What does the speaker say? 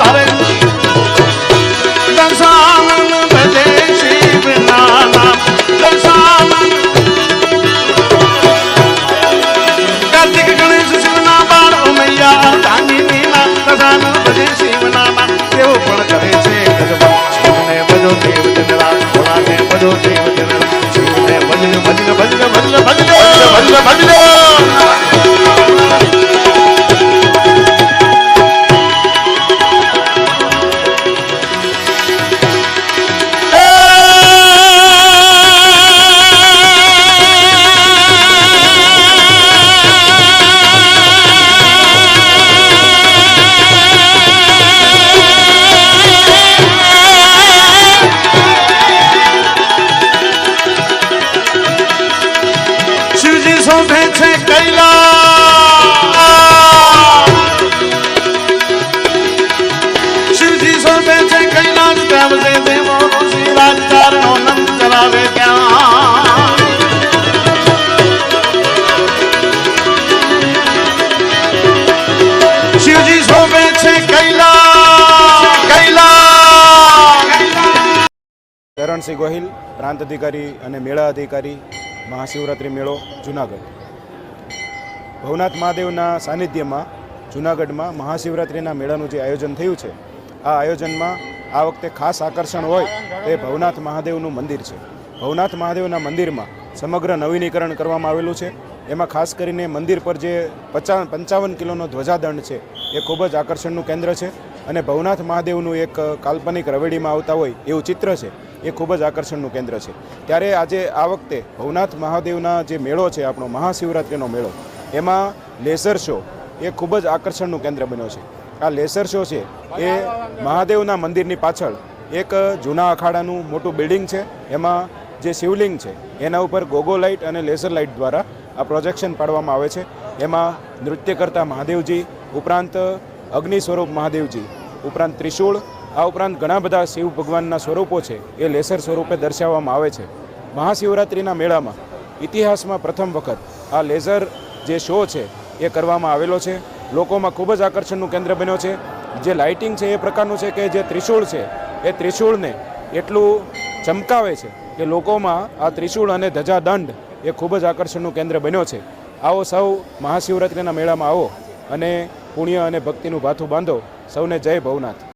તારે દશાનન ભજે શિવ નાના દશાનન કાર્તિક ગણેશ શિવના બાળ મૈયા ધાની નીના દશાનન ભજે શિવ નાના તેઓ પણ કરે છે શિવને ભજો દેવ જનરા ભોળાને ભજો દેવ જનરા શિવને ભજન ભજન ભજન ભજન ભજન ભજન ભજન શોભે છે કૈલાસ શિવજી શોભે છે કૈલાસ ત્રાવસે દેવો શ્રી રાજકારણો નંદ ચલાવે ત્યાં શિવજી શોભે છે કૈલાસ કૈલાસ ચરણસિંહ ગોહિલ પ્રાંત અધિકારી અને મેળા અધિકારી મહાશિવરાત્રિ મેળો જૂનાગઢ ભવનાથ મહાદેવના સાનિધ્યમાં જૂનાગઢમાં મહાશિવરાત્રિના મેળાનું જે આયોજન થયું છે આ આયોજનમાં આ વખતે ખાસ આકર્ષણ હોય તે ભવનાથ મહાદેવનું મંદિર છે. ભવનાથ મહાદેવના મંદિરમાં સમગ્ર નવીનીકરણ કરવામાં આવેલું છે. એમાં ખાસ કરીને મંદિર પર જે 55 કિલોનો ધ્વજાદંડ છે એ ખૂબ જ આકર્ષણનું કેન્દ્ર છે અને ભવનાથ મહાદેવનું એક કાલ્પનિક રવેડીમાં આવતા હોય એવું ચિત્ર છે એ ખૂબ જ આકર્ષણનું કેન્દ્ર છે. ત્યારે આજે આ વખતે ભવનાથ મહાદેવના જે મેળો છે આપણો મહાશિવરાત્રિનો મેળો એમાં લેસર શો એ ખૂબ જ આકર્ષણનું કેન્દ્ર બન્યો છે. આ લેસર શો છે એ મહાદેવના મંદિરની પાછળ એક જૂના અખાડાનું મોટું બિલ્ડિંગ છે. એમાં જે શિવલિંગ છે એના ઉપર ગોગો લાઇટ અને લેસર લાઇટ દ્વારા આ પ્રોજેક્શન પાડવામાં આવે છે. એમાં નૃત્ય કરતા મહાદેવજી ઉપરાંત અગ્નિ સ્વરૂપ મહાદેવજી ઉપરાંત ત્રિશૂળ આ ઉપરાંત ઘણા બધા શિવ ભગવાનના સ્વરૂપો છે એ લેસર સ્વરૂપે દર્શાવવામાં આવે છે. મહાશિવરાત્રિના મેળામાં ઇતિહાસમાં પ્રથમ વખત આ લેઝર જે શો છે એ કરવામાં આવેલો છે. લોકોમાં ખૂબ જ આકર્ષણનું કેન્દ્ર બન્યો છે. જે લાઇટિંગ છે એ પ્રકારનું છે કે જે ત્રિશૂળ છે એ ત્રિશૂળને એટલું ચમકાવે છે કે લોકોમાં આ ત્રિશૂળ અને ધજાદંડ એ ખૂબ જ આકર્ષણનું કેન્દ્ર બન્યો છે. આવો સૌ મહાશિવરાત્રિના મેળામાં આવો અને પુણ્ય અને ભક્તિનું ભાથું બાંધો. સૌને જય ભવનાથ.